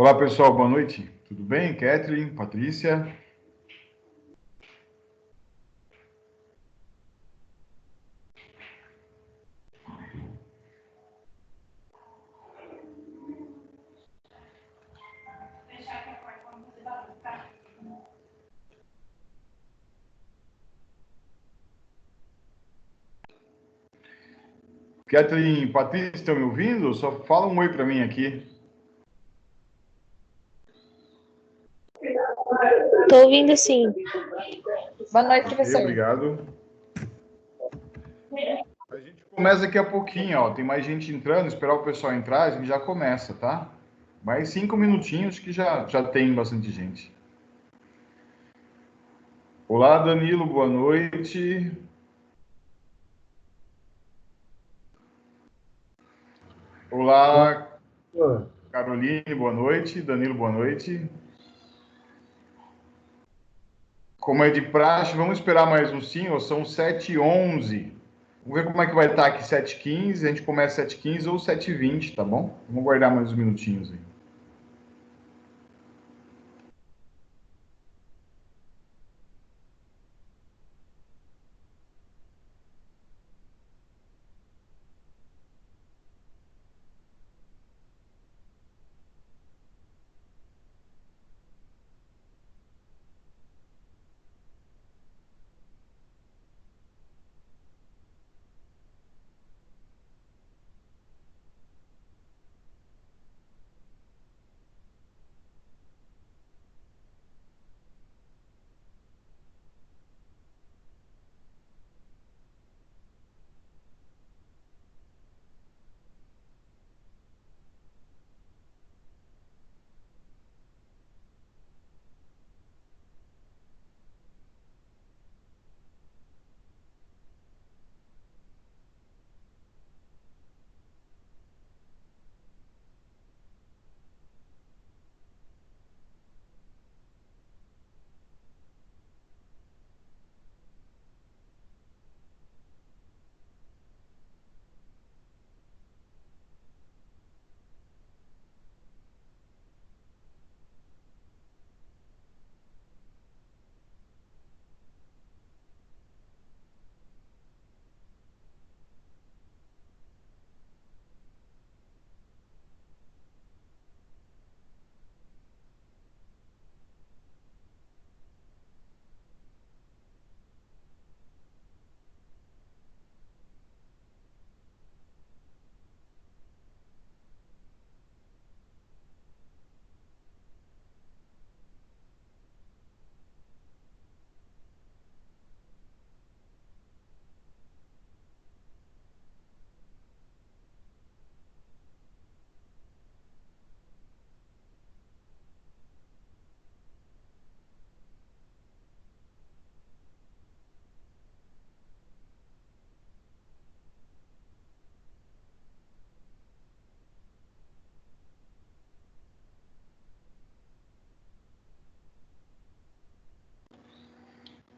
Olá, pessoal, boa noite. Tudo bem? Kathleen, Patrícia? Kathleen, Patrícia, estão me ouvindo? Só fala um oi para mim aqui. Estou ouvindo sim. Boa noite, Ok, professor. obrigado. A gente começa daqui a pouquinho, ó. Tem mais gente entrando, esperar o pessoal entrar, a gente já começa, tá? Mais 5 minutinhos que já tem bastante gente. Olá, Danilo, boa noite. Olá, Caroline, boa noite. Danilo, boa noite. Como é de praxe, vamos esperar mais um sim, ou são 7h11. Vamos ver como é que vai estar aqui 7h15, a gente começa 7h15 ou 7h20, tá bom? Vamos guardar mais uns minutinhos aí.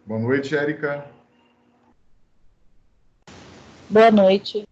Boa noite, Érica. Boa noite.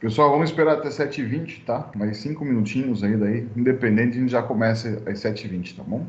Pessoal, vamos esperar até 7h20, tá? Mais 5 minutinhos aí, daí, independente, a gente já começa às 7h20, tá bom?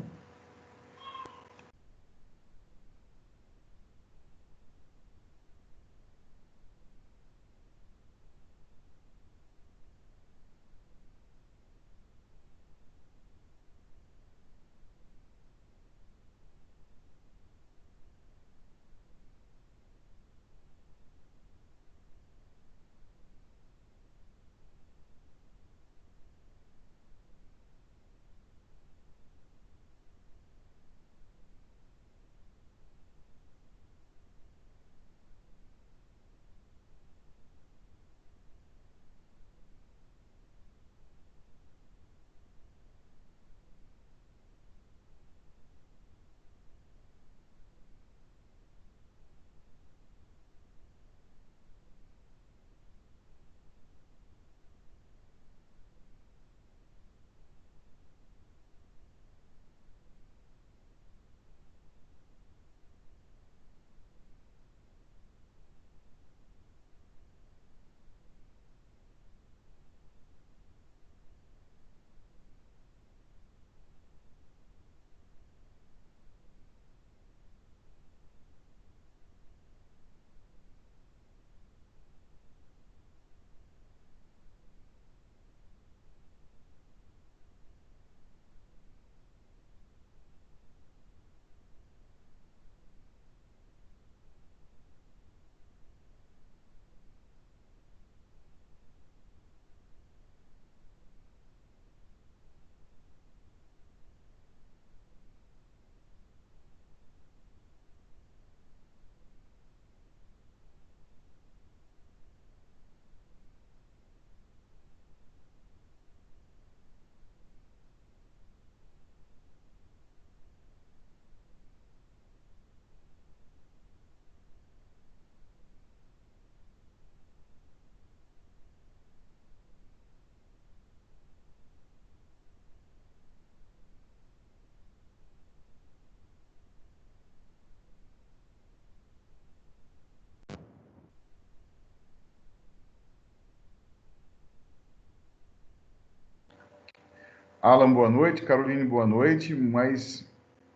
Alan, boa noite. Caroline, boa noite. Mais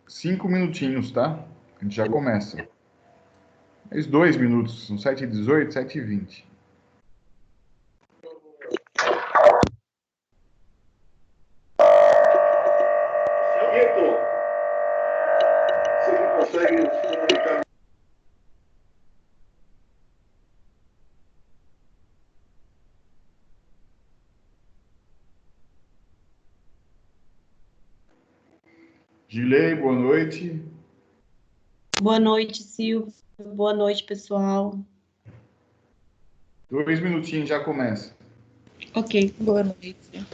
5 minutinhos, tá? A gente já começa. Mais 2 minutos. São 7h18, 7h20. Você não consegue se comunicar. Gilei, boa noite. Boa noite, Silvio. Boa noite, pessoal. 2 minutinhos já começa. Ok, boa noite.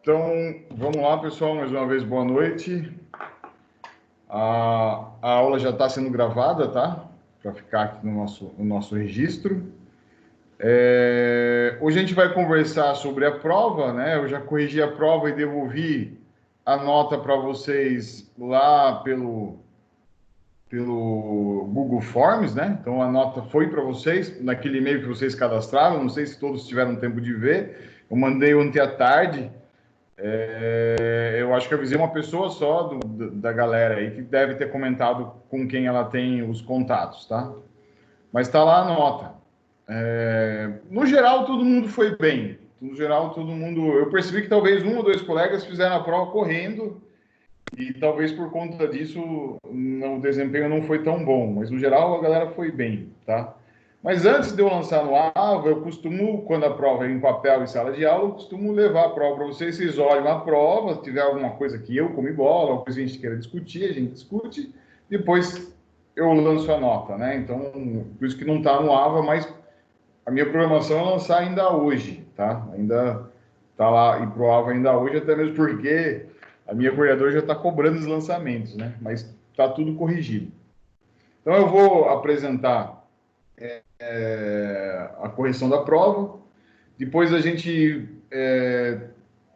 Então, vamos lá, pessoal, mais uma vez, boa noite. A aula já está sendo gravada, tá? Para ficar aqui no nosso registro. Hoje a gente vai conversar sobre a prova, né? Eu já corrigi a prova e devolvi a nota para vocês lá pelo Google Forms, né? Então, a nota foi para vocês, naquele e-mail que vocês cadastraram. Não sei se todos tiveram tempo de ver. Eu mandei ontem à tarde. Eu acho que avisei uma pessoa só da galera aí que deve ter comentado com quem ela tem os contatos, tá? Mas tá lá a nota. No geral, todo mundo foi bem. No geral, todo mundo... Eu percebi que talvez um ou dois colegas fizeram a prova correndo e talvez por conta disso o desempenho não foi tão bom. Mas, no geral, a galera foi bem, tá? Mas antes de eu lançar no AVA, eu costumo, quando a prova é em papel e sala de aula, eu costumo levar a prova para vocês. Vocês olham a prova, se tiver alguma coisa que eu comi bola, alguma coisa que a gente queira discutir, a gente discute. Depois eu lanço a nota, né? Então, por isso que não está no AVA, mas a minha programação é lançar ainda hoje, tá? Ainda está lá e pro AVA ainda hoje, até mesmo porque a minha coordenadora já está cobrando os lançamentos, né? Mas está tudo corrigido. Então, eu vou apresentar a correção da prova. Depois a gente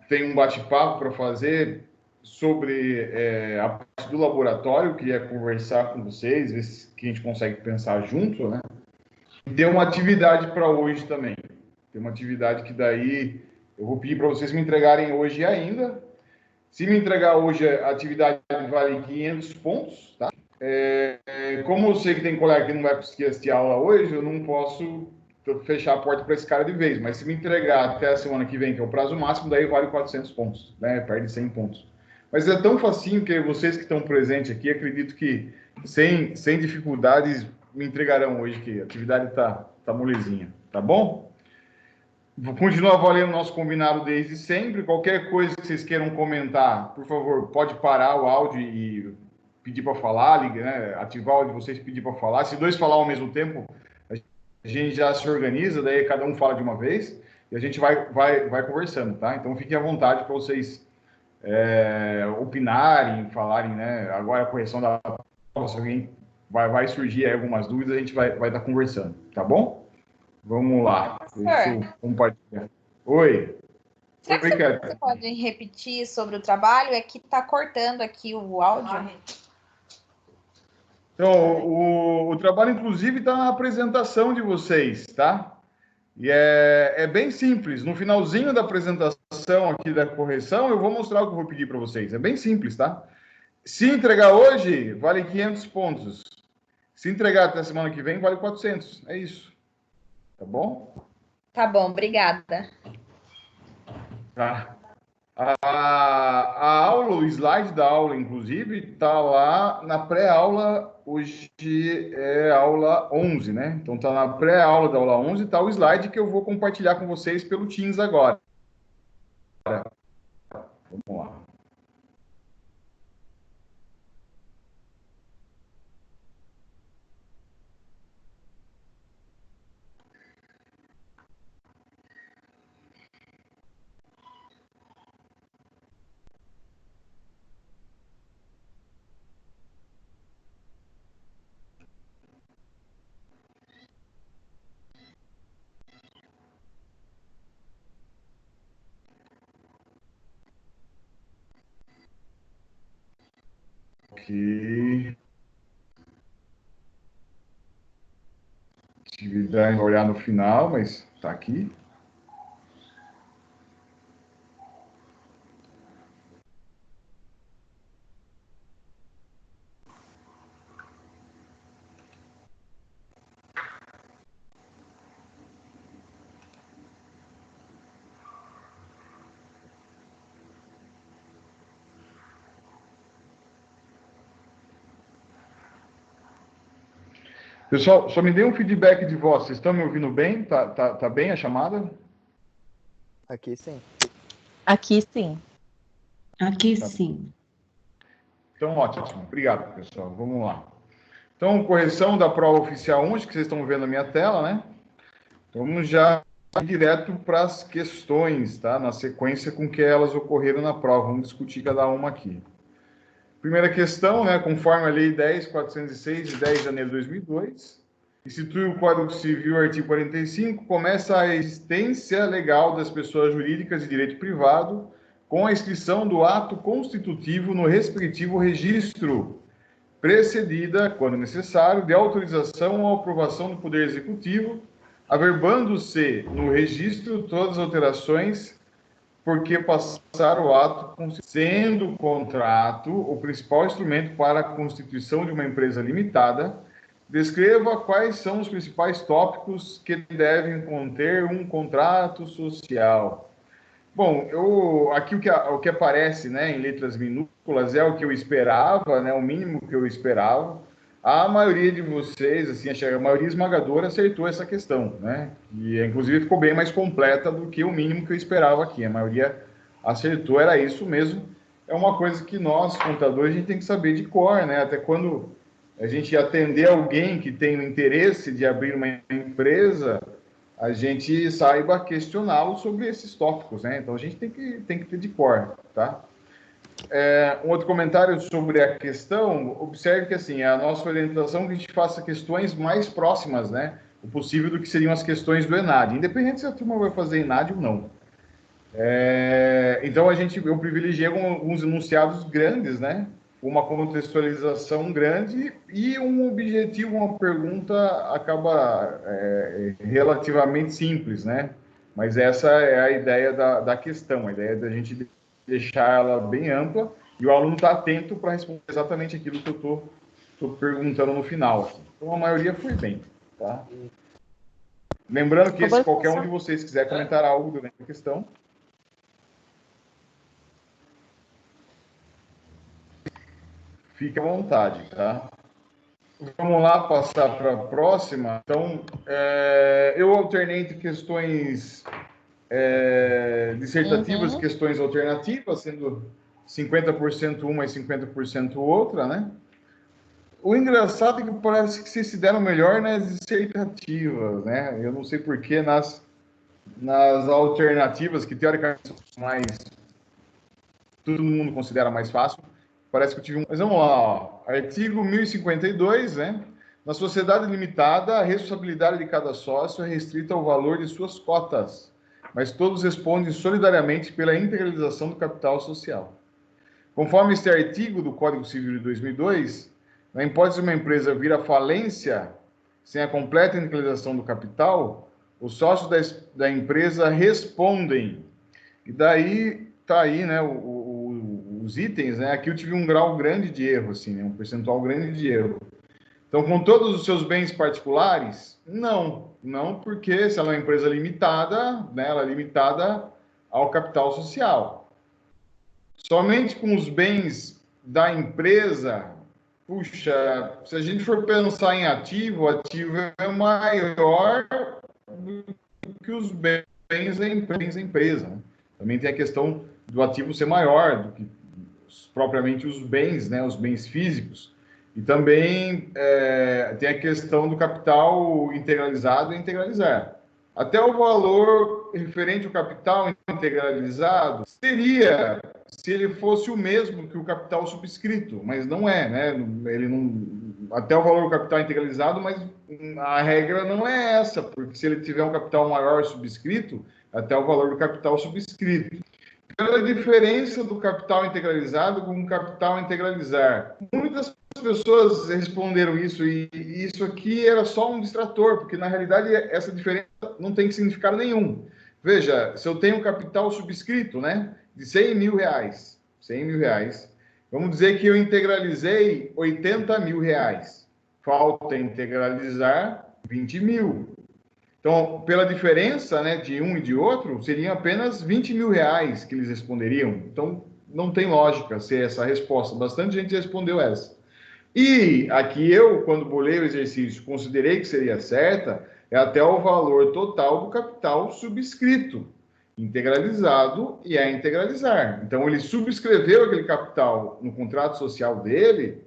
tem um bate-papo para fazer sobre a parte do laboratório, que é conversar com vocês, ver se que a gente consegue pensar junto, né? E tem uma atividade para hoje também. Tem uma atividade que daí eu vou pedir para vocês me entregarem hoje ainda. Se me entregar hoje, a atividade vale 500 pontos, tá? Como eu sei que tem colega que não vai conseguir assistir a aula hoje, eu não posso fechar a porta para esse cara de vez. Mas se me entregar até a semana que vem, que é o prazo máximo, daí vale 400 pontos, né? Perde 100 pontos. Mas é tão facinho que vocês que estão presentes aqui, acredito que sem dificuldades me entregarão hoje, que a atividade tá molezinha, tá bom? Vou continuar valendo nosso combinado desde sempre. Qualquer coisa que vocês queiram comentar, por favor, pode parar o áudio e pedir para falar, liga, né? Ativar o áudio de vocês e pedir para falar. Se dois falar ao mesmo tempo, a gente já se organiza, daí cada um fala de uma vez e a gente vai conversando, tá? Então fiquem à vontade para vocês opinarem, falarem, né? Agora a correção da prova, se alguém vai surgir aí algumas dúvidas, a gente vai estar conversando, tá bom? Vamos lá. Deixa eu compartilhar. Oi. Será que você pode repetir sobre o trabalho? É que está cortando aqui o áudio. Então, o trabalho, inclusive, está na apresentação de vocês, tá? E é bem simples. No finalzinho da apresentação aqui da correção, eu vou mostrar o que eu vou pedir para vocês. É bem simples, tá? Se entregar hoje, vale 500 pontos. Se entregar até a semana que vem, vale 400. É isso. Tá bom? Tá bom, obrigada. Tá. A aula, o slide da aula, inclusive, está lá na pré-aula. Hoje é aula 11, né? Então, está na pré-aula da aula 11, está o slide que eu vou compartilhar com vocês pelo Teams agora. Vamos lá. Aqui. Atividade, olhar no final, mas está aqui. Pessoal, só me dê um feedback de voz. Vocês estão me ouvindo bem? Tá bem a chamada? Aqui sim. Aqui sim. Aqui sim. Então, ótimo. Obrigado, pessoal. Vamos lá. Então, correção da prova oficial 1, acho que vocês estão vendo a minha tela, né? Vamos já direto para as questões, tá? Na sequência com que elas ocorreram na prova. Vamos discutir cada uma aqui. Primeira questão, né? Conforme a Lei 10.406, de 10 de janeiro de 2002, institui o Código Civil, artigo 45, começa a existência legal das pessoas jurídicas de direito privado com a inscrição do ato constitutivo no respectivo registro, precedida, quando necessário, de autorização ou aprovação do Poder Executivo, averbando-se no registro todas as alterações porque passar o ato, sendo o contrato o principal instrumento para a constituição de uma empresa limitada, descreva quais são os principais tópicos que devem conter um contrato social. Bom, aqui o que aparece, né, em letras minúsculas é o que eu esperava, né, o mínimo que eu esperava. A maioria de vocês, assim, a maioria esmagadora acertou essa questão, né? E inclusive ficou bem mais completa do que o mínimo que eu esperava aqui. A maioria acertou, era isso mesmo. É uma coisa que nós, contadores, a gente tem que saber de cor, né? Até quando a gente atender alguém que tem o interesse de abrir uma empresa, a gente saiba questioná-lo sobre esses tópicos, né? Então a gente tem que ter de cor, tá? Um outro comentário sobre a questão, observe que assim, a nossa orientação é que a gente faça questões mais próximas, né? O possível do que seriam as questões do ENAD, independente se a turma vai fazer ENAD ou não. Então eu privilegiei alguns enunciados grandes, né? Uma contextualização grande e um objetivo, uma pergunta acaba relativamente simples, né? Mas essa é a ideia da questão, a ideia da gente deixar ela bem ampla e o aluno está atento para responder exatamente aquilo que eu estou perguntando no final. Então, a maioria foi bem, tá? Lembrando que se qualquer um de vocês quiser comentar algo durante a questão, fique à vontade, tá? Vamos lá passar para a próxima. Então, eu alternei entre questões dissertativas e questões alternativas, sendo 50% uma e 50% outra, né? O engraçado é que parece que vocês se deram melhor nas dissertativas, né? Eu não sei porquê nas alternativas, que teoricamente são mais... todo mundo considera mais fácil, parece que eu tive um... Mas vamos lá, ó. Artigo 1052, né? Na sociedade limitada, a responsabilidade de cada sócio é restrita ao valor de suas cotas, mas todos respondem solidariamente pela integralização do capital social. Conforme este artigo do Código Civil de 2002, na hipótese de uma empresa vir à falência sem a completa integralização do capital, os sócios da empresa respondem. E daí está aí, né, os itens, né? Aqui eu tive um grau grande de erro, assim, né, um percentual grande de erro. Então, com todos os seus bens particulares? Não, porque se ela é uma empresa limitada, né, ela é limitada ao capital social. Somente com os bens da empresa, puxa, se a gente for pensar em ativo, o ativo é maior do que os bens da empresa. Né? Também tem a questão do ativo ser maior do que propriamente os bens, né, os bens físicos. E também tem a questão do capital integralizado e integralizar. Até o valor referente ao capital integralizado seria se ele fosse o mesmo que o capital subscrito, mas não é, né? Ele não, até o valor do capital integralizado, mas a regra não é essa, porque se ele tiver um capital maior subscrito, até o valor do capital subscrito. Pela diferença do capital integralizado com o capital integralizar. Muitas pessoas responderam isso, e isso aqui era só um distrator, porque na realidade essa diferença não tem significado nenhum. Veja, se eu tenho um capital subscrito, né, de 100 mil reais, vamos dizer que eu integralizei 80 mil reais. Falta integralizar 20 mil. Então, pela diferença, né, de um e de outro, seriam apenas 20 mil reais que eles responderiam. Então, não tem lógica ser essa resposta. Bastante gente respondeu essa. E aqui eu, quando bolei o exercício, considerei que seria certa, é até o valor total do capital subscrito, integralizado e a integralizar. Então, ele subscreveu aquele capital no contrato social dele,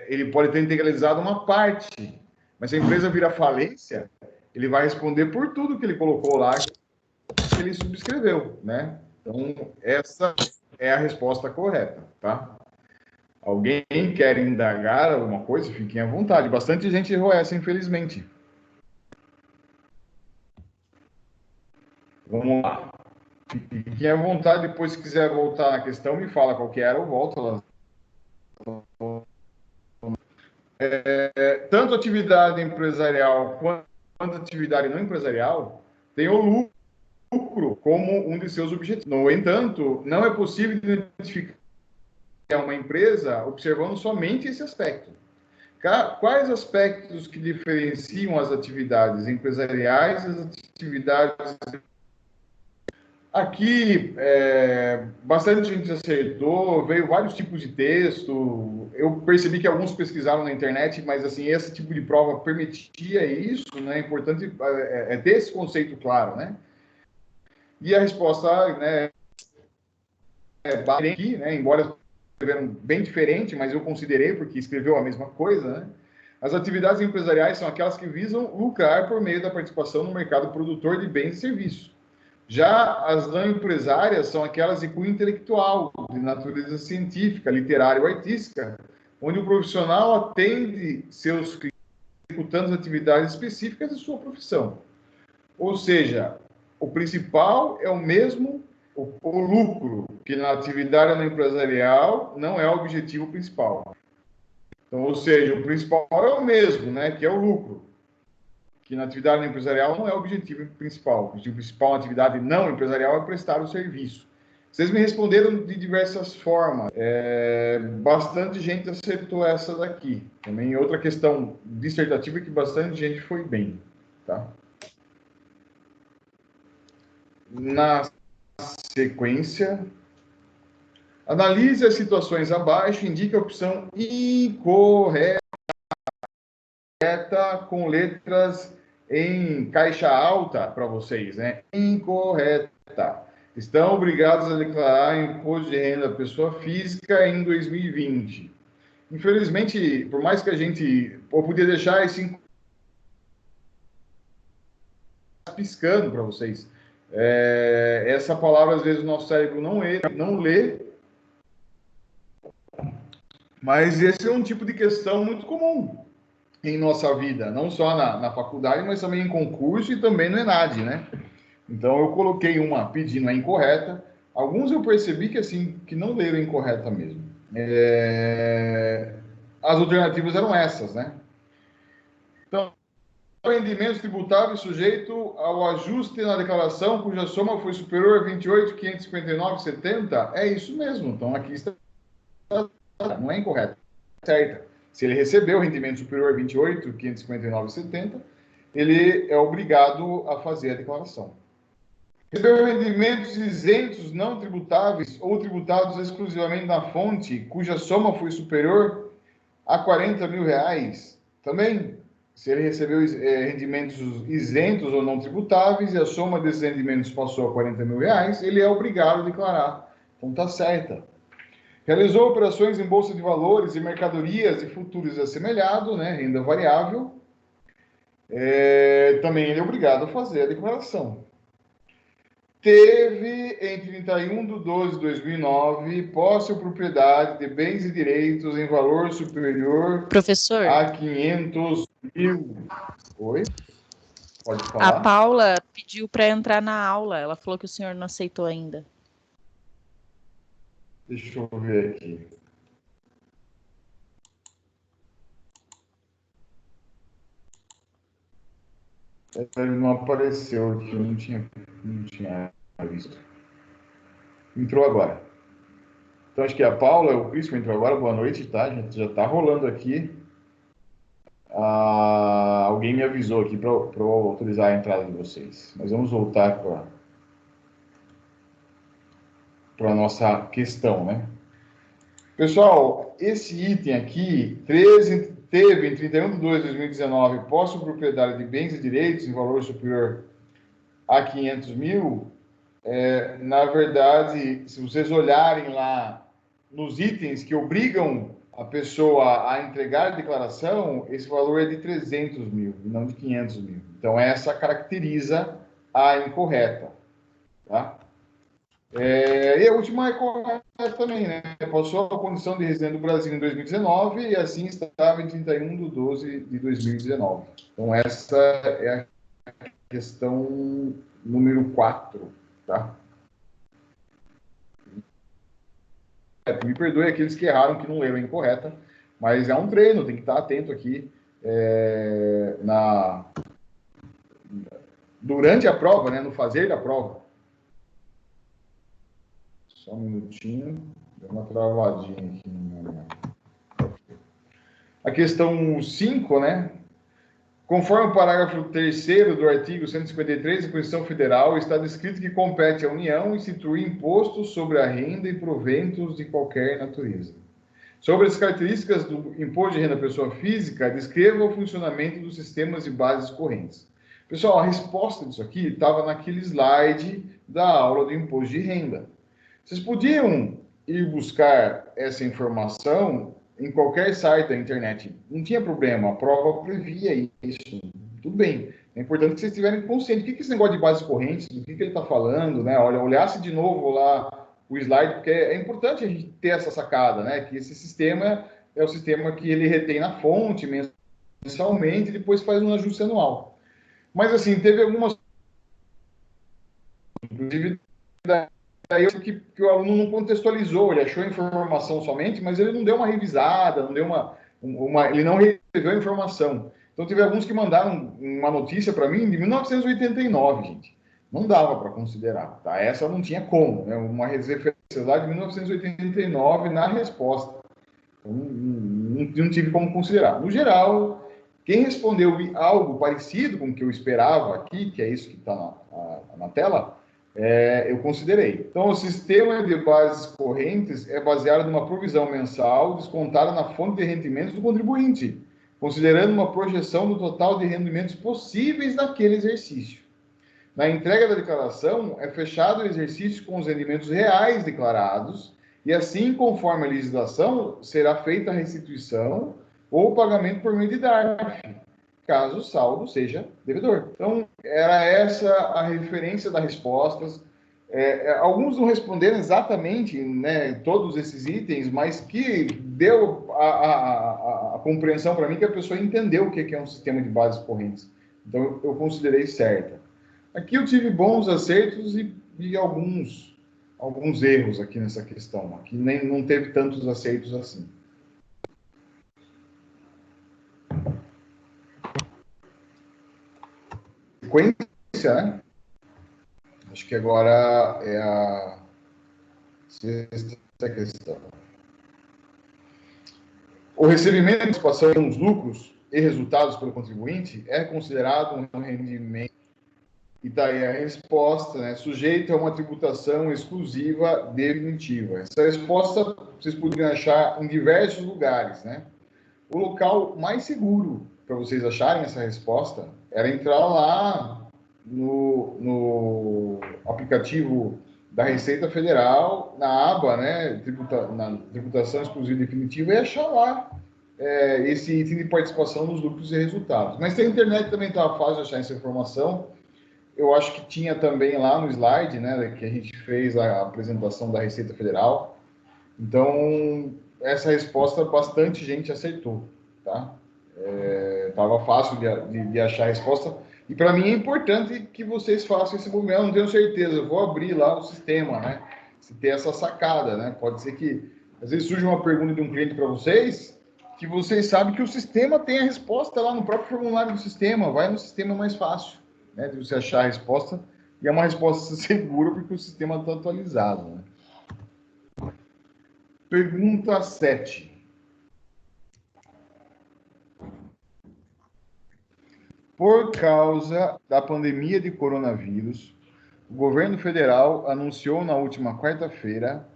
ele pode ter integralizado uma parte, mas se a empresa vir à falência, ele vai responder por tudo que ele colocou lá, que ele subscreveu, né? Então, essa é a resposta correta, tá? Alguém quer indagar alguma coisa? Fiquem à vontade. Bastante gente errou essa, infelizmente. Vamos lá. Fiquem à vontade, depois se quiser voltar na questão, me fala qual que era, eu volto. Tanto atividade empresarial quanto atividade não empresarial tem o lucro como um de seus objetivos. No entanto, não é possível identificar uma empresa observando somente esse aspecto. Quais aspectos que diferenciam as atividades empresariais e as atividades... Aqui, bastante gente acertou, veio vários tipos de texto. Eu percebi que alguns pesquisaram na internet, mas assim, esse tipo de prova permitia isso, né? É importante ter esse conceito claro, né? E a resposta, né, aqui, né, embora escreveram bem diferente, mas eu considerei porque escreveu a mesma coisa, né? As atividades empresariais são aquelas que visam lucrar por meio da participação no mercado produtor de bens e serviços. Já as não empresárias são aquelas de cunho intelectual, de natureza científica, literária ou artística, onde o profissional atende seus clientes executando as atividades específicas de sua profissão. Ou seja, o principal é o mesmo, o lucro, que na atividade não empresarial não é o objetivo principal. Então, ou seja, o principal é o mesmo, né, que é o lucro, que na atividade não empresarial não é o objetivo principal. O objetivo principal na atividade não empresarial é prestar o serviço. Vocês me responderam de diversas formas. Bastante gente acertou essa daqui. Também outra questão dissertativa que bastante gente foi bem, tá? Na sequência, analise as situações abaixo, indique a opção incorreta com letras em caixa alta para vocês, né? Incorreta. Estão obrigados a declarar imposto de renda pessoa física em 2020. Infelizmente, por mais que a gente... Eu podia deixar esse piscando para vocês. Essa palavra, às vezes, o nosso cérebro não lê, mas esse é um tipo de questão muito comum em nossa vida, não só na faculdade, mas também em concurso e também no ENAD, né? Então, eu coloquei uma pedindo a incorreta. Alguns eu percebi que, assim, que não leram incorreta mesmo. As alternativas eram essas, né? Então, rendimentos tributáveis sujeito ao ajuste na declaração cuja soma foi superior a 28.559,70, é isso mesmo. Então, aqui está, não é incorreto, é certa. Se ele recebeu rendimento superior a 28.559,70, ele é obrigado a fazer a declaração. Recebeu rendimentos isentos não tributáveis ou tributados exclusivamente na fonte, cuja soma foi superior a R$40 mil, também, se ele recebeu rendimentos isentos ou não tributáveis e a soma desses rendimentos passou a R$40 mil, ele é obrigado a declarar. Então, está certa. Realizou operações em bolsa de valores e mercadorias e futuros assemelhados, né, renda variável, também ele é obrigado a fazer a declaração. Teve, em 31/12/2009, posse ou propriedade de bens e direitos em valor superior Professor, a 500 mil. Oi? Pode falar. A Paula pediu para entrar na aula. Ela falou que o senhor não aceitou ainda. Deixa eu ver aqui. Ele não apareceu aqui, eu não tinha visto. Entrou agora. Então, acho que a Paula, o Cris entrou agora. Boa noite, tá? Já está rolando aqui. Alguém me avisou aqui para eu autorizar a entrada de vocês. Mas vamos voltar para a nossa questão, né? Pessoal, esse item aqui, teve em 31/2/2019, posse ou propriedade de bens e direitos em valor superior a 500 mil. Na verdade, se vocês olharem lá nos itens que obrigam a pessoa a entregar a declaração, esse valor é de 300 mil e não de 500 mil. Então, essa caracteriza a incorreta. Tá? E a última é correta também, né? Passou a condição de residente do Brasil em 2019 e assim estava em 31/12/2019. Então, essa é a questão número 4, tá? Me perdoe aqueles que erraram, que não leram a incorreta, mas é um treino, tem que estar atento aqui durante a prova, né? No fazer da prova. Só um minutinho, deu uma travadinha aqui. A questão 5, né? Conforme o parágrafo 3º do artigo 153 da Constituição Federal, está descrito que compete à União instituir impostos sobre a renda e proventos de qualquer natureza. Sobre as características do imposto de renda à pessoa física, descreva o funcionamento dos sistemas de bases correntes. Pessoal, a resposta disso aqui estava naquele slide da aula do imposto de renda. Vocês podiam ir buscar essa informação em qualquer site da internet. Não tinha problema, a prova previa isso. Tudo bem. É importante que vocês estiverem conscientes. O que é esse negócio de bases correntes? Do que ele está falando? Né? Olha, olhasse de novo lá o slide, porque é importante a gente ter essa sacada, né? Que esse sistema é o sistema que ele retém na fonte mensalmente e depois faz um ajuste anual. Mas, assim, teve algumas... Inclusive, daí que o aluno não contextualizou, ele achou a informação somente, mas ele não deu uma revisada, não deu ele não revisou a informação. Então, teve alguns que mandaram uma notícia para mim de 1989, gente. Não dava para considerar, tá? Essa não tinha como, né? Uma referência lá de 1989 na resposta. Então, não tive como considerar. No geral, quem respondeu algo parecido com o que eu esperava aqui, que é isso que está na tela, eu considerei. Então, o sistema de bases correntes é baseado numa provisão mensal descontada na fonte de rendimentos do contribuinte, considerando uma projeção do total de rendimentos possíveis naquele exercício. Na entrega da declaração, é fechado o exercício com os rendimentos reais declarados e, assim, conforme a legislação, será feita a restituição ou pagamento por meio de DARF, caso o saldo seja devedor. Então, era essa a referência das respostas. Alguns não responderam exatamente, né, todos esses itens, mas que deu a compreensão para mim que a pessoa entendeu o que é um sistema de bases correntes. Então, eu considerei certa. Aqui eu tive bons acertos e alguns erros aqui nessa questão. Aqui não teve tantos acertos assim. Sequência, né? Acho que agora é a sexta questão. O recebimento de participação nos lucros e resultados pelo contribuinte é considerado um rendimento. E daí a resposta, né? Sujeito a uma tributação exclusiva definitiva. Essa resposta vocês poderiam achar em diversos lugares, né? O local mais seguro para vocês acharem essa resposta era entrar lá no aplicativo da Receita Federal, na aba, né, na tributação exclusiva definitiva, e achar lá esse item de participação nos lucros e resultados. Mas a internet também estava fácil de achar essa informação. Eu acho que tinha também lá no slide, né, que a gente fez a apresentação da Receita Federal. Então, essa resposta bastante gente acertou, tá? Tava fácil de achar a resposta. E para mim é importante que vocês façam esse movimento. Eu não tenho certeza, eu vou abrir lá o sistema, né? Se ter essa sacada, né? Pode ser que às vezes surge uma pergunta de um cliente para vocês, que vocês sabem que o sistema tem a resposta lá no próprio formulário do sistema. Vai no sistema mais fácil, né? De você achar a resposta. E é uma resposta segura porque o sistema está atualizado, né? Pergunta 7. Por causa da pandemia de coronavírus, o governo federal anunciou na última quarta-feira,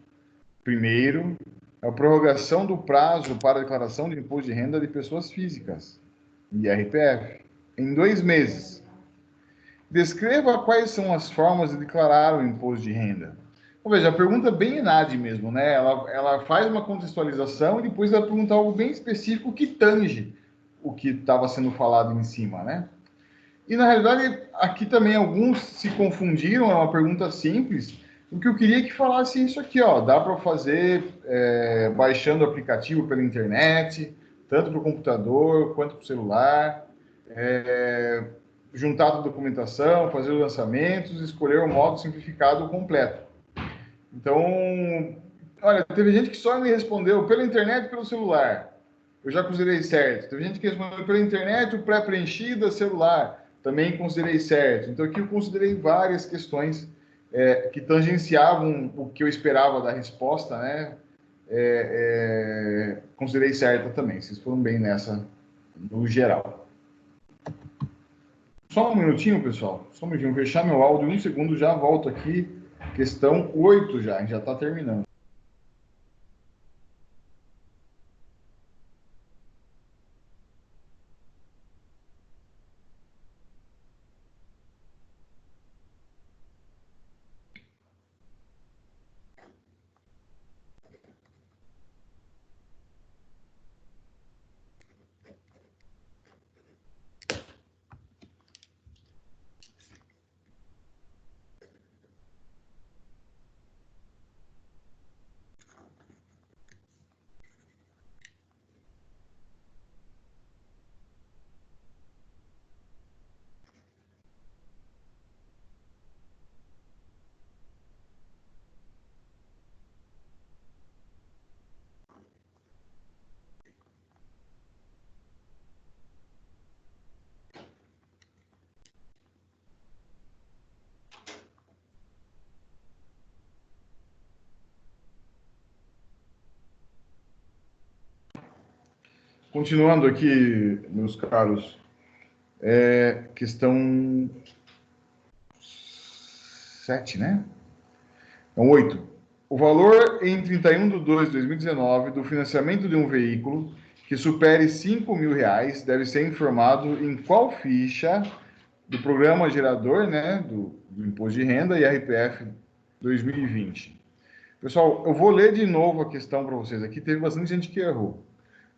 primeiro, a prorrogação do prazo para a declaração de imposto de renda de pessoas físicas, IRPF, em 2 meses. Descreva quais são as formas de declarar o imposto de renda. Então, veja, a pergunta é bem ENAD mesmo, né? Ela faz uma contextualização e depois ela pergunta algo bem específico que tange o que estava sendo falado em cima, né? E, na realidade, aqui também alguns se confundiram, é uma pergunta simples. O que eu queria é que falasse isso aqui, ó. Dá para fazer baixando o aplicativo pela internet, tanto para o computador quanto para o celular. Juntar a documentação, fazer os lançamentos, escolher o modo simplificado completo. Então, olha, teve gente que só me respondeu pela internet e pelo celular. Eu já considerei certo. Teve gente que respondeu pela internet, o pré-preenchido, celular. Também considerei certo. Então, aqui eu considerei várias questões que tangenciavam o que eu esperava da resposta, né? Considerei certa também. Vocês foram bem nessa, no geral. Só um minutinho, pessoal. Só um minutinho. Vou fechar meu áudio. Um segundo, já volto aqui. Questão 8 já. A gente já está terminando. Continuando aqui, meus caros, questão 7, né? Então, 8. O valor em 31/2/2019 do financiamento de um veículo que supere R$ 5.000 deve ser informado em qual ficha do programa gerador, né, do Imposto de Renda e RPF 2020. Pessoal, eu vou ler de novo a questão para vocês aqui, teve bastante gente que errou.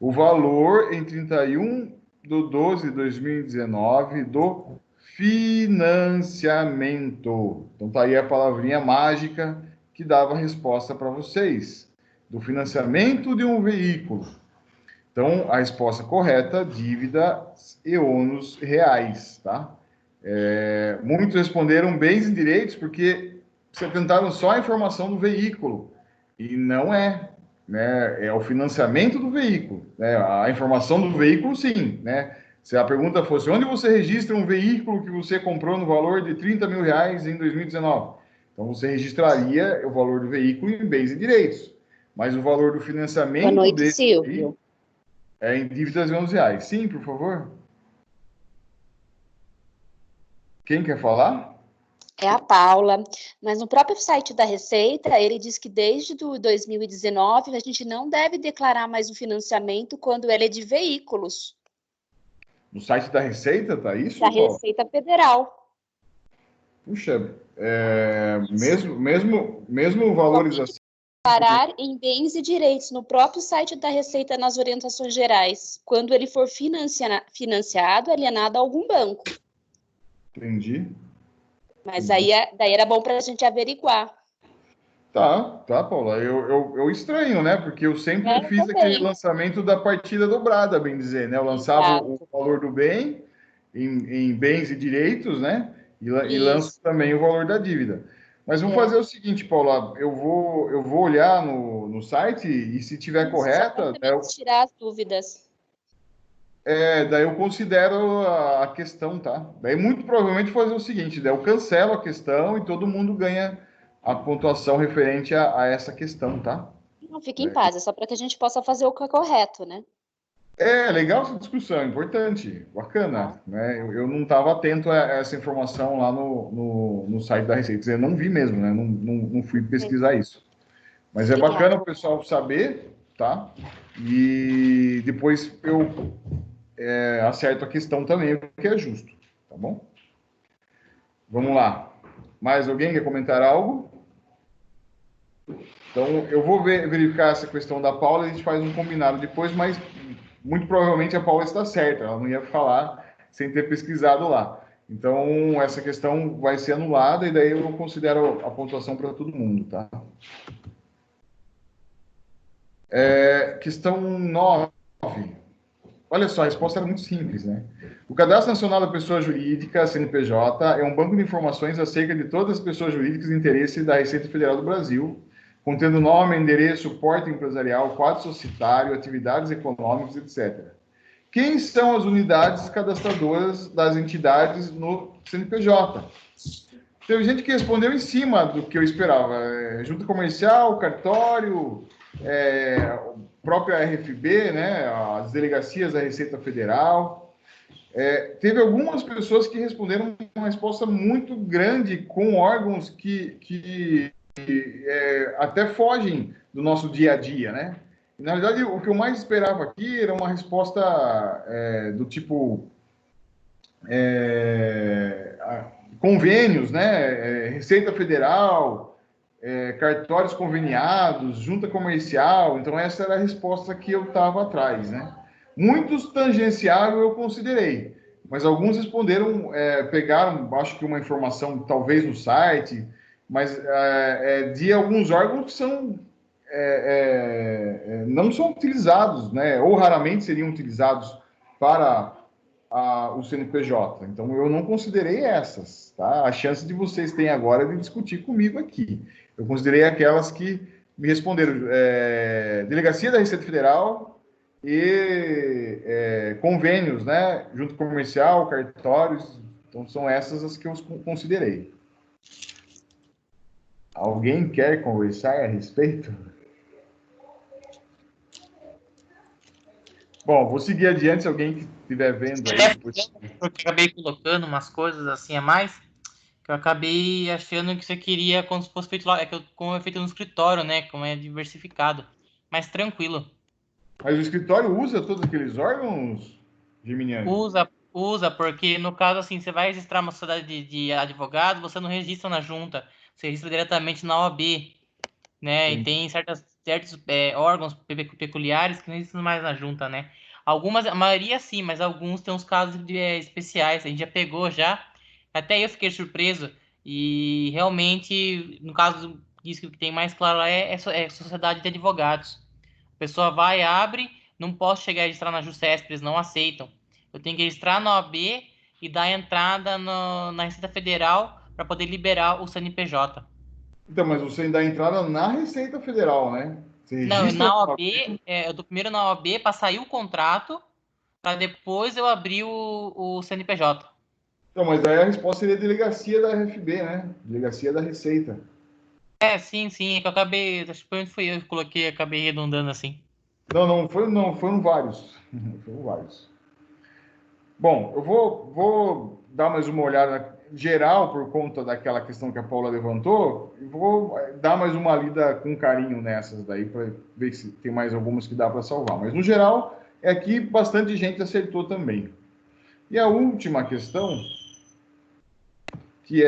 O valor em 31/12/2019 do financiamento. Então, tá aí a palavrinha mágica que dava a resposta para vocês. Do financiamento de um veículo. Então, a resposta correta, dívidas e ônus reais, tá? Muitos responderam bens e direitos porque você tentaram só a informação do veículo. E não é, né? É o financiamento do veículo, né? A informação do veículo, sim, né? Se a pergunta fosse, onde você registra um veículo que você comprou no valor de R$ 30.000 em 2019? Então, você registraria o valor do veículo em bens e direitos. Mas o valor do financiamento Boa noite, Silvio. é em dívidas e ônus reais. Sim, por favor. Quem quer falar? É a Paula, mas no próprio site da Receita, ele diz que desde 2019 a gente não deve declarar mais o financiamento quando ele é de veículos. No site da Receita, tá isso, Da Paulo? Receita Federal. Puxa, mesmo valorização... Declarar em bens e direitos no próprio site da Receita nas orientações gerais, quando ele for financiado, alienado a algum banco. Entendi. Mas daí era bom para a gente averiguar. Tá, Paula. Eu estranho, né? Porque eu sempre fiz aquele lançamento da partida dobrada, bem dizer, né? Eu lançava o valor do bem em bens e direitos, né? E lanço também o valor da dívida. Mas vamos fazer o seguinte, Paula, eu vou olhar no site e se tiver correta... tirar as dúvidas. Daí eu considero a questão, tá? Daí muito provavelmente fazer o seguinte, daí eu cancelo a questão e todo mundo ganha a pontuação referente a essa questão, tá? Não, fique em paz, é só para que a gente possa fazer o que é correto, né? Legal essa discussão, importante, bacana, né? Eu não estava atento a essa informação lá no site da Receita, eu não vi mesmo, né? Não fui pesquisar isso. Mas é bacana o pessoal saber, tá? E depois eu acerto a questão também, o que é justo, tá bom? Vamos lá. Mais alguém quer comentar algo? Então, eu vou verificar essa questão da Paula, a gente faz um combinado depois, mas muito provavelmente a Paula está certa, ela não ia falar sem ter pesquisado lá. Então, essa questão vai ser anulada e daí eu considero a pontuação para todo mundo, tá? Questão 9. Olha só, a resposta era muito simples, né? O Cadastro Nacional da Pessoa Jurídica, CNPJ, é um banco de informações acerca de todas as pessoas jurídicas de interesse da Receita Federal do Brasil, contendo nome, endereço, porte empresarial, quadro societário, atividades econômicas, etc. Quem são as unidades cadastradoras das entidades no CNPJ? Teve gente que respondeu em cima do que eu esperava. Junta comercial, cartório, própria RFB, né, as delegacias da Receita Federal. Teve algumas pessoas que responderam uma resposta muito grande com órgãos que até fogem do nosso dia a dia, né? E, na verdade, o que eu mais esperava aqui era uma resposta do tipo convênios, né? Receita Federal, cartórios conveniados, junta comercial. Então, essa era a resposta que eu estava atrás, né? Muitos tangenciaram, eu considerei, mas alguns responderam, pegaram, acho que uma informação, talvez no site, mas de alguns órgãos que são, não são utilizados, né? Ou raramente seriam utilizados para o CNPJ. Então, eu não considerei essas, tá? A chance de vocês têm agora de discutir comigo aqui. Eu considerei aquelas que me responderam, Delegacia da Receita Federal e convênios, né? Junto comercial, cartórios. Então, são essas as que eu considerei. Alguém quer conversar a respeito? Bom, vou seguir adiante se alguém que estiver vendo aí. Porque eu acabei colocando umas coisas assim a mais, que eu acabei achando que você queria como se fosse feito lá, como é feito no escritório, né? Como é diversificado. Mas tranquilo. Mas o escritório usa todos aqueles órgãos, Geminiano? Usa, porque no caso, assim, você vai registrar uma sociedade de advogado, você não registra na junta, você registra diretamente na OAB, né? Sim. E tem certos órgãos peculiares que não registram mais na junta, né? A maioria sim, mas alguns tem uns casos especiais, a gente já pegou já, até eu fiquei surpreso, e realmente, no caso disso que tem mais claro lá, é sociedade de advogados. A pessoa vai, abre, não posso chegar a registrar na JuSesp, eles não aceitam. Eu tenho que registrar na OAB e dar entrada na Receita Federal para poder liberar o CNPJ. Então, mas você dá entrada na Receita Federal, né? Não, na OAB, eu tô primeiro na OAB para sair o contrato, para depois eu abrir o CNPJ. Então, mas aí a resposta seria delegacia da RFB, né? Delegacia da Receita. Sim, é que eu acabei, acho que foi eu que coloquei, acabei redundando assim. Não, foram vários. Foram vários. Bom, eu vou dar mais uma olhada geral por conta daquela questão que a Paula levantou, e vou dar mais uma lida com carinho nessas daí, para ver se tem mais algumas que dá para salvar. Mas, no geral, aqui bastante gente acertou também. E a última questão, que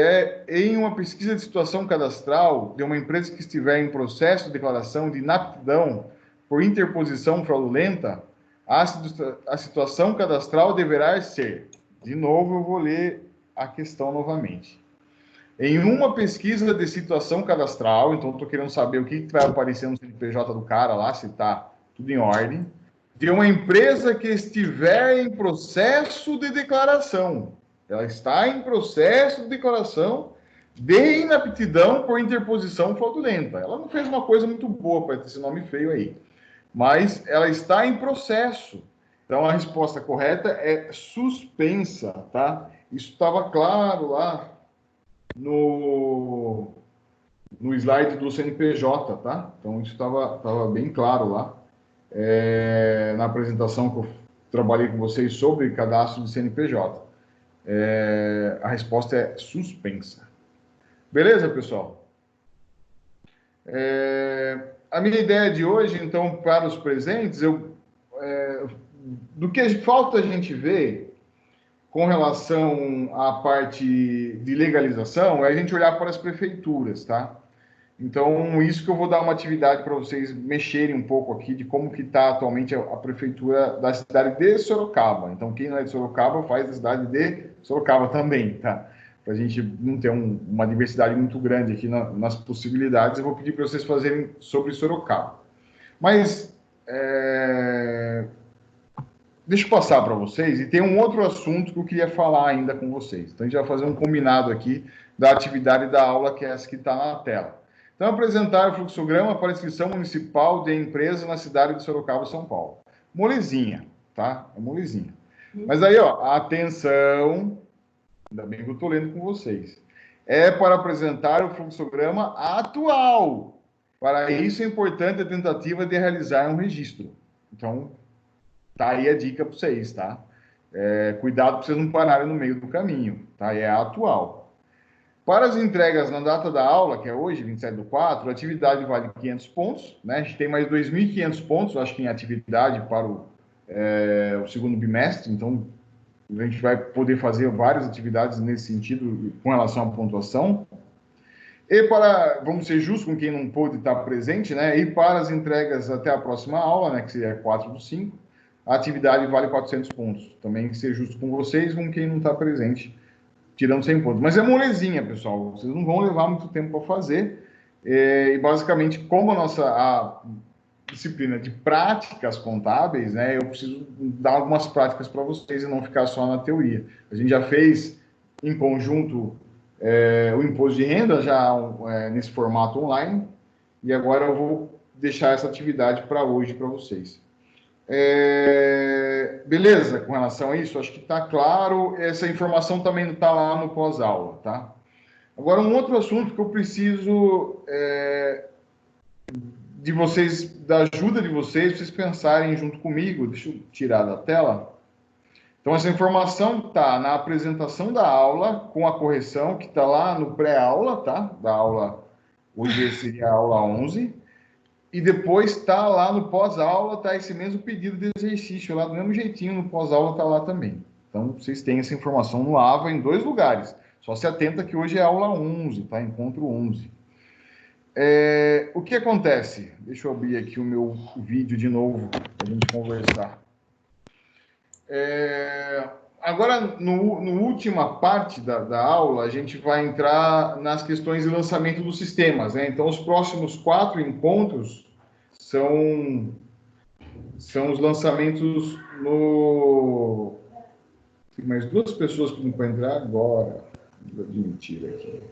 em uma pesquisa de situação cadastral de uma empresa que estiver em processo de declaração de inaptidão por interposição fraudulenta, a situação cadastral deverá ser... De novo, eu vou ler a questão novamente. Em uma pesquisa de situação cadastral, então estou querendo saber o que vai aparecer no CNPJ do cara lá, se está tudo em ordem, de uma empresa que estiver em processo de declaração. Ela está em processo de declaração de inaptidão por interposição fraudulenta. Ela não fez uma coisa muito boa para ter esse nome feio aí, mas ela está em processo. Então, a resposta correta é suspensa, tá? Isso estava claro lá no slide do CNPJ, tá? Então, isso estava bem claro lá na apresentação que eu trabalhei com vocês sobre cadastro de CNPJ. A resposta é suspensa. Beleza, pessoal? A minha ideia de hoje, então, para os presentes, do que falta a gente ver com relação à parte de legalização, é a gente olhar para as prefeituras, tá? Então, isso que eu vou dar uma atividade para vocês mexerem um pouco aqui de como que está atualmente a prefeitura da cidade de Sorocaba. Então, quem não é de Sorocaba, faz da cidade de Sorocaba também, tá? Para a gente não ter uma diversidade muito grande aqui nas possibilidades, eu vou pedir para vocês fazerem sobre Sorocaba. Mas, deixa eu passar para vocês, e tem um outro assunto que eu queria falar ainda com vocês. Então, a gente vai fazer um combinado aqui da atividade da aula, que é essa que está na tela. Então, apresentar o fluxograma para inscrição municipal de empresa na cidade de Sorocaba, São Paulo. Molezinha, tá? É molezinha. Mas aí, ó, atenção, ainda bem que eu estou lendo com vocês. É para apresentar o fluxograma atual. Para isso é importante a tentativa de realizar um registro. Então, tá aí a dica para vocês, tá? Cuidado para vocês não pararem no meio do caminho, tá? É atual. Para as entregas na data da aula, que é hoje, 27/4, a atividade vale 500 pontos, né? A gente tem mais 2.500 pontos, acho que em atividade para o segundo bimestre, então a gente vai poder fazer várias atividades nesse sentido com relação à pontuação. E vamos ser justos com quem não pôde estar presente, né? E para as entregas até a próxima aula, né? Que seria 4/5, a atividade vale 400 pontos. Também ser justo com vocês, com quem não está presente, tirando 100 pontos. Mas é molezinha, pessoal. Vocês não vão levar muito tempo para fazer. E basicamente, como a disciplina de práticas contábeis, né? Eu preciso dar algumas práticas para vocês e não ficar só na teoria. A gente já fez em conjunto o imposto de renda, já nesse formato online. E agora eu vou deixar essa atividade para hoje para vocês. Beleza, com relação a isso, acho que está claro. Essa informação também está lá no pós-aula, tá? Agora, um outro assunto que eu preciso de vocês, da ajuda de vocês pensarem junto comigo. Deixa eu tirar da tela. Então, essa informação está na apresentação da aula, com a correção que está lá no pré-aula, tá? Da aula, hoje seria a aula 11. E depois está lá no pós-aula, está esse mesmo pedido de exercício lá, do mesmo jeitinho, no pós-aula está lá também. Então, vocês têm essa informação no AVA em 2 lugares. Só se atenta que hoje é aula 11, tá? Encontro 11. O que acontece? Deixa eu abrir aqui o meu vídeo de novo, para a gente conversar. Agora, no última parte da aula, a gente vai entrar nas questões de lançamento dos sistemas, né? Então, os próximos 4 encontros são os lançamentos no... Tem mais 2 pessoas que não podem entrar agora. Vou admitir aqui.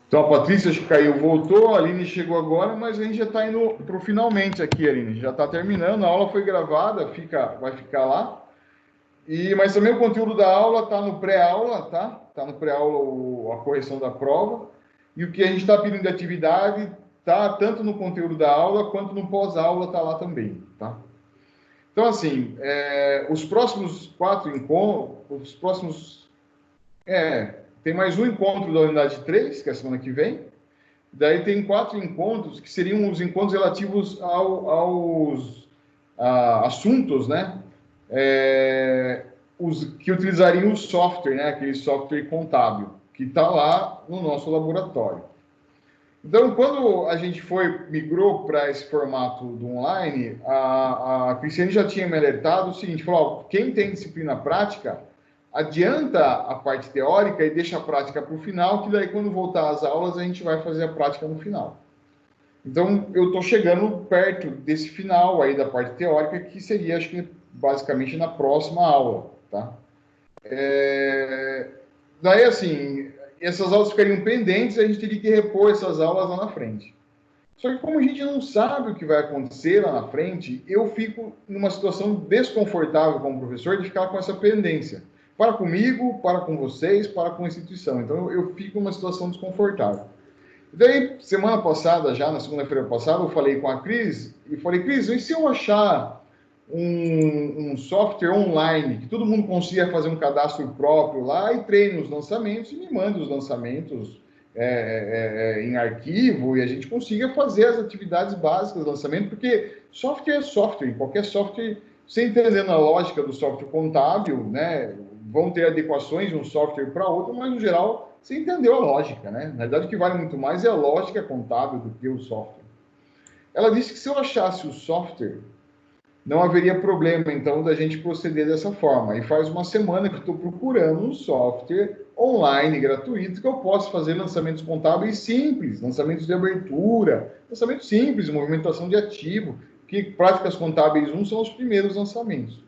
Então, a Patrícia, acho que caiu, voltou, a Aline chegou agora, mas a gente já está indo para o finalmente aqui, Aline. Já está terminando, a aula foi gravada, vai ficar lá. Mas também o conteúdo da aula está no pré-aula, tá? Está no pré-aula a correção da prova. E o que a gente está pedindo de atividade está tanto no conteúdo da aula quanto no pós-aula, está lá também, tá? Então, assim, os próximos 4 encontros, tem mais um encontro da unidade 3, que é a semana que vem. Daí tem 4 encontros, que seriam os encontros relativos aos assuntos, né? Que utilizariam o software, né? Aquele software contábil, que está lá no nosso laboratório. Então, quando a gente migrou para esse formato do online, a Cristiane já tinha me alertado o seguinte, falou, quem tem disciplina prática, adianta a parte teórica e deixa a prática para o final, que daí quando voltar às aulas a gente vai fazer a prática no final. Então, eu estou chegando perto desse final aí da parte teórica, que seria, acho que, basicamente na próxima aula, tá? Daí, assim, essas aulas ficariam pendentes e a gente teria que repor essas aulas lá na frente. Só que como a gente não sabe o que vai acontecer lá na frente, eu fico numa situação desconfortável como professor de ficar com essa pendência. Para comigo, para com vocês, para com a instituição. Então, eu fico numa situação desconfortável. Daí, semana passada, já na segunda-feira passada, eu falei com a Cris, e falei, Cris, e se eu achar um software online, que todo mundo consiga fazer um cadastro próprio lá e treine os lançamentos, e me mande os lançamentos em arquivo, e a gente consiga fazer as atividades básicas do lançamento, porque software é software, qualquer software Você entendendo a lógica do software contábil, né, vão ter adequações de um software para outro, mas no geral você entendeu a lógica, né? Na verdade, o que vale muito mais é a lógica contábil do que o software. Ela disse que se eu achasse o software, não haveria problema, então, da gente proceder dessa forma. E faz uma semana que eu estou procurando um software online gratuito que eu possa fazer lançamentos contábeis simples, lançamentos de abertura, lançamentos simples, movimentação de ativo, que práticas contábeis 1 são os primeiros lançamentos.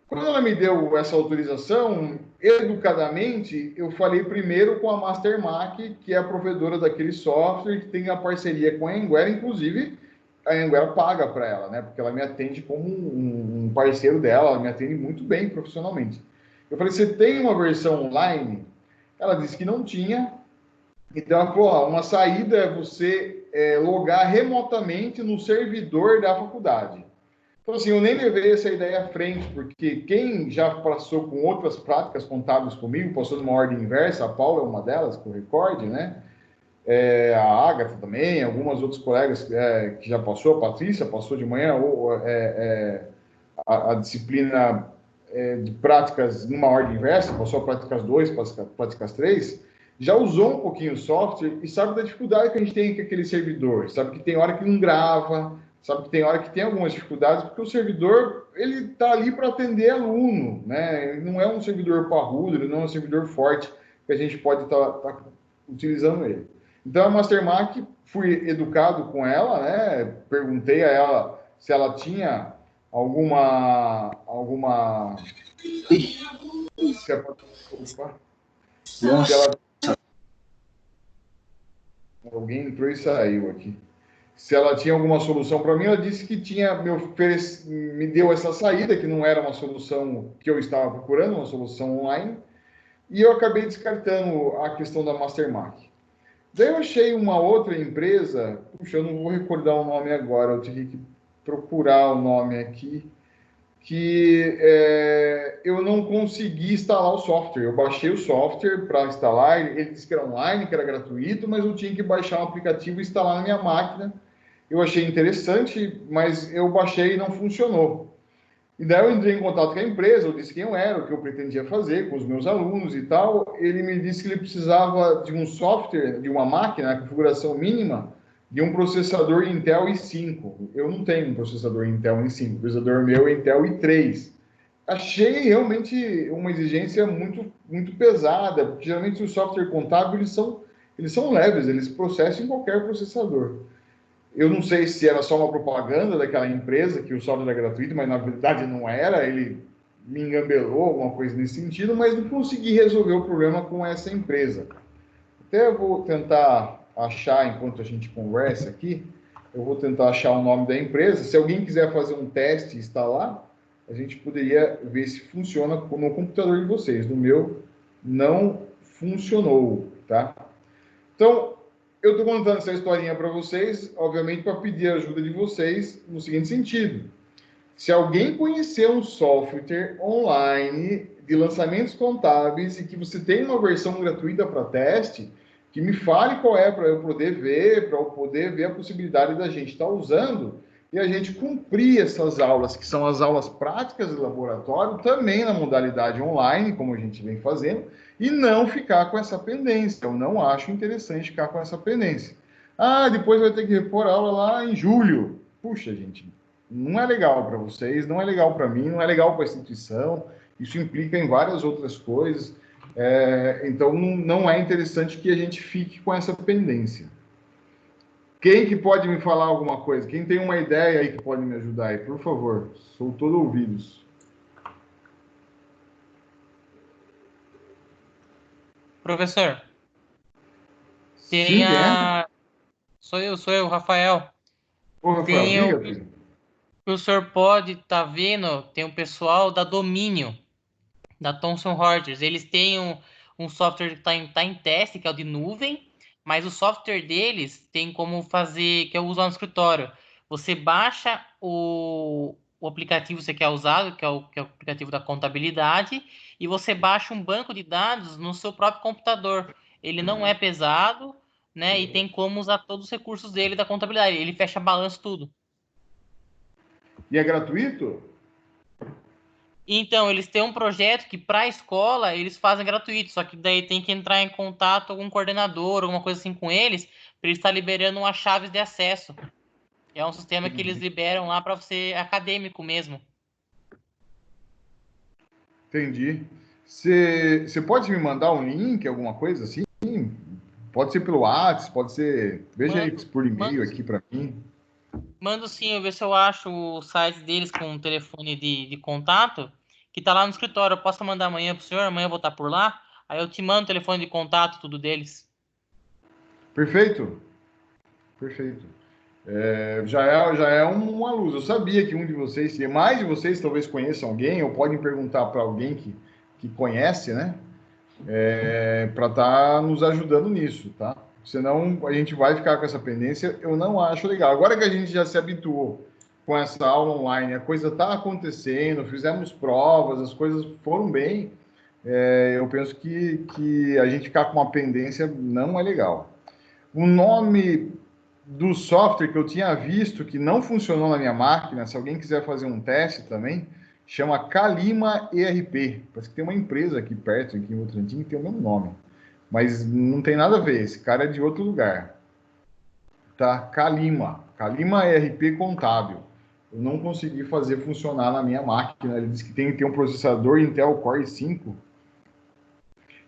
Quando ela me deu essa autorização, educadamente, eu falei primeiro com a Mastermac, que é a provedora daquele software, que tem a parceria com a Anguera, inclusive a Anguera paga para ela, né? Porque ela me atende como um parceiro dela, ela me atende muito bem profissionalmente. Eu falei, você tem uma versão online? Ela disse que não tinha. Então ela falou, uma saída é você logar remotamente no servidor da faculdade. Então, assim, eu nem levei essa ideia à frente, porque quem já passou com outras práticas contábeis comigo, passou numa ordem inversa, a Paula é uma delas, que eu recorde, né? A Agatha também, algumas outras colegas que já passou, a Patrícia passou de manhã, a disciplina de práticas numa ordem inversa, passou a práticas 2, práticas 3, já usou um pouquinho o software e sabe da dificuldade que a gente tem com aquele servidor, sabe que tem hora que não grava, sabe que tem hora que tem algumas dificuldades, porque o servidor, ele está ali para atender aluno, né? Ele não é um servidor parrudo, ele não é um servidor forte, que a gente pode estar utilizando ele. Então, a Mastermac, fui educado com ela, né? Perguntei a ela se ela tinha alguma... Se ela... Alguém entrou e saiu aqui. Se ela tinha alguma solução para mim, ela disse que tinha, me deu essa saída, que não era uma solução que eu estava procurando, uma solução online, e eu acabei descartando a questão da Mastermac. Daí eu achei uma outra empresa, puxa, eu não vou recordar o nome agora, eu tive que procurar o nome aqui, que eu não consegui instalar o software. Eu baixei o software para instalar, ele disse que era online, que era gratuito, mas eu tinha que baixar um aplicativo e instalar na minha máquina. Eu achei interessante, mas eu baixei e não funcionou. E daí eu entrei em contato com a empresa, eu disse quem eu era, o que eu pretendia fazer com os meus alunos e tal. Ele me disse que ele precisava de um software, de uma máquina, a configuração mínima, de um processador Intel i5. Eu não tenho um processador Intel i5, o processador meu é Intel i3. Achei realmente uma exigência muito, muito pesada, porque geralmente o software contábil, eles são leves, eles processam em qualquer processador. Eu não sei se era só uma propaganda daquela empresa, que o software era gratuito, mas na verdade não era, ele me engambelou, alguma coisa nesse sentido, mas não consegui resolver o problema com essa empresa. Até eu vou tentar achar, enquanto a gente conversa aqui, eu vou tentar achar o nome da empresa. Se alguém quiser fazer um teste e instalar, a gente poderia ver se funciona no computador de vocês. No meu, não funcionou, tá? Então, eu estou contando essa historinha para vocês, obviamente, para pedir a ajuda de vocês no seguinte sentido. Se alguém conhecer um software online de lançamentos contábeis e que você tem uma versão gratuita para teste, que me fale qual é para eu poder ver, a possibilidade da gente estar usando e a gente cumprir essas aulas, que são as aulas práticas de laboratório, também na modalidade online, como a gente vem fazendo, e não ficar com essa pendência. Eu não acho interessante ficar com essa pendência. Depois vai ter que repor a aula lá em julho. Puxa, gente, não é legal para vocês, não é legal para mim, não é legal para a instituição, isso implica em várias outras coisas, então não é interessante que a gente fique com essa pendência. Quem que pode me falar alguma coisa? Quem tem uma ideia aí que pode me ajudar aí, por favor, sou todo ouvidos. Professor, Sim, sou eu, Rafael. Ô, Rafael, diga, filho. O senhor pode estar vendo, tem um pessoal da Domínio, da Thomson Reuters. Eles têm um software que está em teste, que é o de nuvem, mas o software deles tem como fazer, que eu uso lá no escritório. Você baixa o aplicativo que você quer usar, que é o aplicativo da contabilidade, e você baixa um banco de dados no seu próprio computador. Ele não é pesado, né? E tem como usar todos os recursos dele da contabilidade. Ele fecha balanço tudo. E é gratuito? Então, eles têm um projeto que para a escola eles fazem gratuito, só que daí tem que entrar em contato com algum coordenador, alguma coisa assim com eles, para eles estar liberando umas chaves de acesso. É um sistema que eles liberam lá para você acadêmico mesmo. Entendi. Você pode me mandar um link, alguma coisa assim? Pode ser pelo WhatsApp, pode ser... Veja aí por e-mail aqui para mim. Mando sim, eu ver se eu acho o site deles com um telefone de contato, que tá lá no escritório. Eu posso mandar amanhã pro senhor, amanhã eu vou estar por lá. Aí eu te mando o telefone de contato, tudo deles. Perfeito. Perfeito. Já é uma luz. Eu sabia que um de vocês, e mais de vocês talvez conheçam alguém, ou podem perguntar para alguém que conhece, né? Para estar nos ajudando nisso, tá? Senão a gente vai ficar com essa pendência. Eu não acho legal. Agora que a gente já se habituou com essa aula online, a coisa está acontecendo, fizemos provas, as coisas foram bem. Eu penso que a gente ficar com uma pendência não é legal. O nome do software que eu tinha visto que não funcionou na minha máquina, se alguém quiser fazer um teste também, chama Calima ERP. Parece que tem uma empresa aqui perto, aqui em Votorantim, que tem o mesmo nome. Mas não tem nada a ver, esse cara é de outro lugar. Tá? Calima ERP contábil. Eu não consegui fazer funcionar na minha máquina. Ele disse que tem que ter um processador Intel Core i5,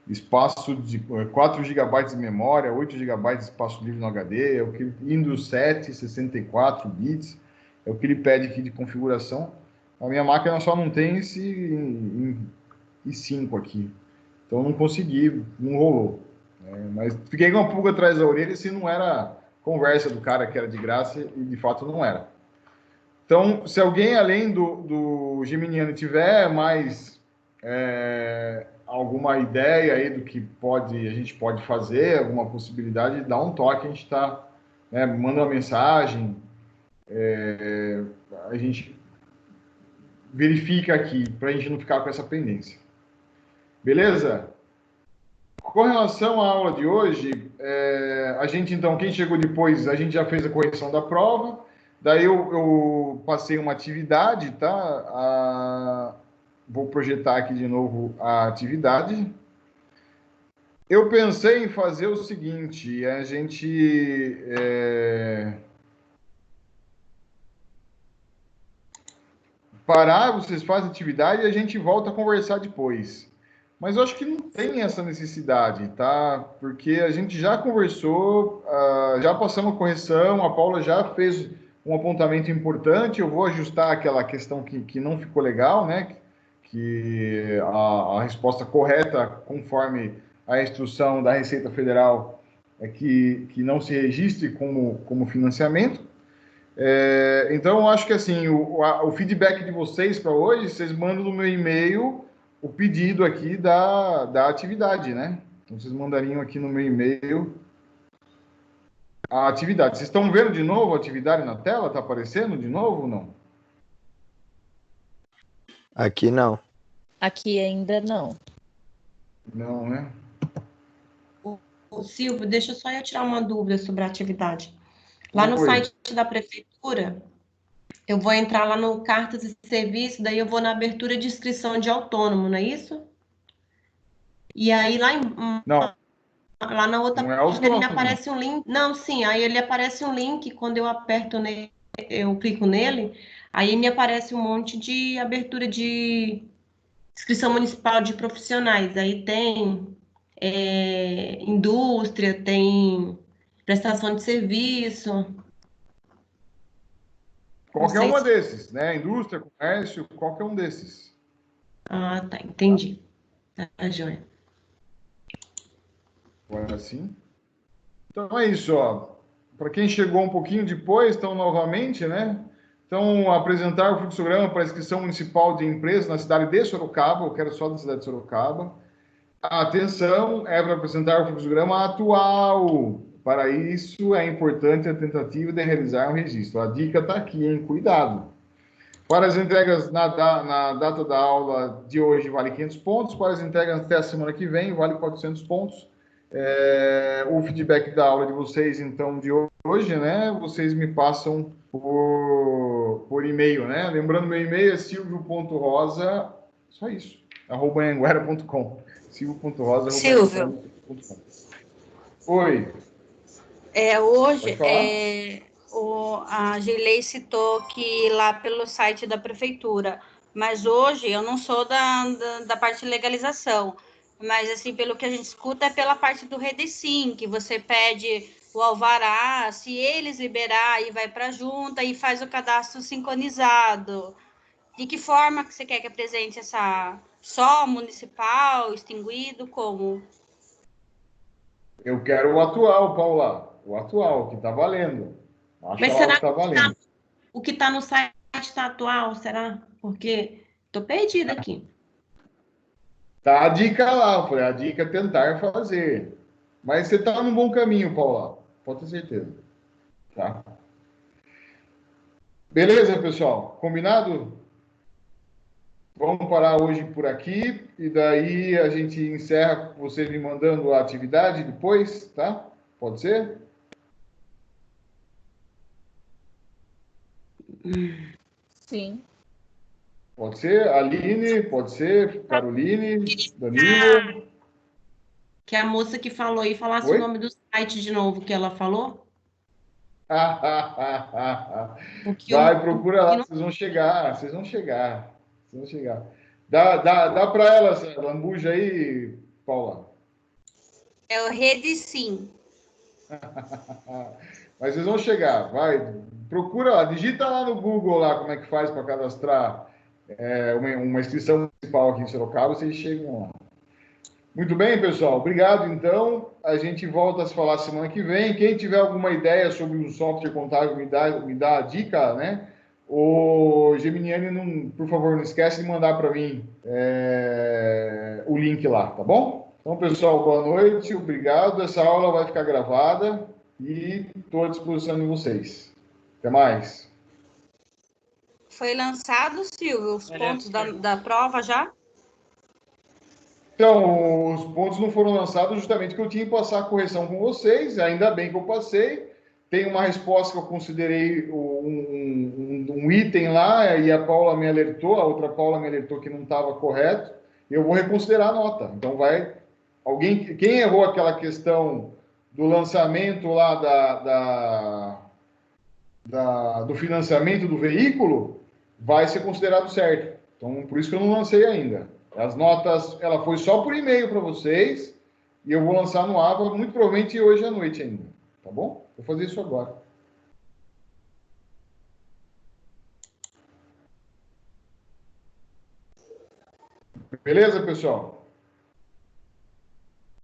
espaço de 4 GB de memória, 8 GB de espaço livre no HD, é o que Windows 7, 64 bits, é o que ele pede aqui de configuração. A minha máquina só não tem esse i5 aqui. Então não consegui, não rolou. Mas fiquei com uma pulga atrás da orelha se não era conversa do cara que era de graça e de fato não era. Então, se alguém além do Geminiano tiver mais alguma ideia aí do que a gente pode fazer, alguma possibilidade, dá um toque, a gente está, manda uma mensagem, a gente verifica aqui, para a gente não ficar com essa pendência. Beleza? Com relação à aula de hoje, a gente, então, quem chegou depois, a gente já fez a correção da prova, daí eu passei uma atividade, tá? Vou projetar aqui de novo a atividade. Eu pensei em fazer o seguinte, a gente... parar, vocês fazem atividade e a gente volta a conversar depois. Mas eu acho que não tem essa necessidade, tá? Porque a gente já conversou, já passamos a correção, a Paula já fez um apontamento importante, eu vou ajustar aquela questão que não ficou legal, né? Que a resposta correta, conforme a instrução da Receita Federal, é que não se registre como financiamento. Então, eu acho que assim, o feedback de vocês para hoje, vocês mandam no meu e-mail o pedido aqui da atividade, né? Então, vocês mandariam aqui no meu e-mail a atividade. Vocês estão vendo de novo a atividade na tela? Está aparecendo de novo ou não? Aqui não. Aqui ainda não. Não, né? Ô, Silvio, deixa só eu tirar uma dúvida sobre a atividade. Lá no site da prefeitura, eu vou entrar lá no Cartas e Serviços, daí eu vou na abertura de inscrição de autônomo, não é isso? E aí Não. Lá na outra Não é página ele me autônomo. aparece um link. Não, sim, aí ele aparece um link, quando eu aperto nele, eu clico nele, aí me aparece um monte de abertura de inscrição municipal de profissionais. Aí tem indústria, tem prestação de serviço. Qualquer uma desses, né? Indústria, comércio, qualquer um desses. Ah, tá, entendi. Tá, joia. Agora sim. Então é isso, ó. Para quem chegou um pouquinho depois, então novamente, né? Então, apresentar o fluxograma para a inscrição municipal de empresas na cidade de Sorocaba, eu quero só da cidade de Sorocaba. Atenção, é para apresentar o fluxograma atual. Para isso, é importante a tentativa de realizar um registro. A dica está aqui, hein? Cuidado. Para as entregas na data da aula de hoje, vale 500 pontos. Para as entregas até a semana que vem, vale 400 pontos. O feedback da aula de vocês, então, de hoje, né? Vocês me passam por e-mail, né? Lembrando, meu e-mail é silvio.rosa, só isso, @anhanguera.com. silvio.rosa. Silvio. Oi. Hoje, a Gilei citou que lá pelo site da prefeitura, mas hoje eu não sou da parte de legalização, mas assim, pelo que a gente escuta é pela parte do Redecim, que você pede o alvará, se eles liberar, aí vai para a junta e faz o cadastro sincronizado. De que forma que você quer que apresente essa só municipal, extinguido, como? Eu quero o atual, Paula. O atual, que está valendo. Mas será que tá valendo. O que está no site está atual, será? Porque estou perdida aqui. Tá a dica lá, eu falei, a dica é tentar fazer. Mas você está num bom caminho, Paula. Pode ter certeza. Tá? Beleza, pessoal? Combinado? Vamos parar hoje por aqui e daí a gente encerra você me mandando a atividade depois, tá? Pode ser? Sim. Pode ser? Aline, pode ser? Caroline, Danilo? Que a moça que falou aí falasse o nome do site de novo que ela falou. Vai, procura lá, vocês vão chegar, vocês vão chegar. Dá para elas, lambuja aí, Paula. É o Redecim. Mas vocês vão chegar, vai, procura lá, digita lá no Google lá como é que faz para cadastrar uma inscrição municipal aqui em Sorocaba, vocês chegam lá. Muito bem, pessoal, obrigado, então, a gente volta a se falar semana que vem. Quem tiver alguma ideia sobre um software contábil, me dá a dica, né? O Geminiani, por favor, não esquece de mandar para mim o link lá, tá bom? Então, pessoal, boa noite, obrigado. Essa aula vai ficar gravada e estou à disposição de vocês. Até mais. Foi lançado, Silvio, os pontos da prova já? Então, os pontos não foram lançados justamente porque eu tinha que passar a correção com vocês, ainda bem que eu passei. Tem uma resposta que eu considerei um item lá, e a Paula me alertou, a outra Paula me alertou que não estava correto, e eu vou reconsiderar a nota. Então, quem errou aquela questão do lançamento lá do financiamento do veículo, vai ser considerado certo. Então, por isso que eu não lancei ainda. As notas, ela foi só por e-mail para vocês, e eu vou lançar no AVA, muito provavelmente hoje à noite ainda. Tá bom? Vou fazer isso agora. Beleza, pessoal?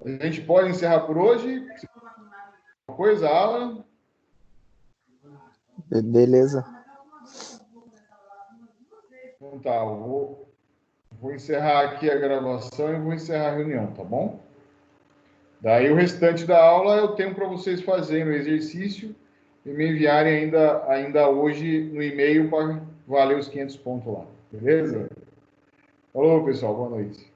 A gente pode encerrar por hoje. Uma coisa, Alan? Beleza. Então tá, eu vou encerrar aqui a gravação e vou encerrar a reunião, tá bom? Daí o restante da aula eu tenho para vocês fazerem o exercício e me enviarem ainda hoje no e-mail para valer os 500 pontos lá. Beleza? Falou, pessoal. Boa noite.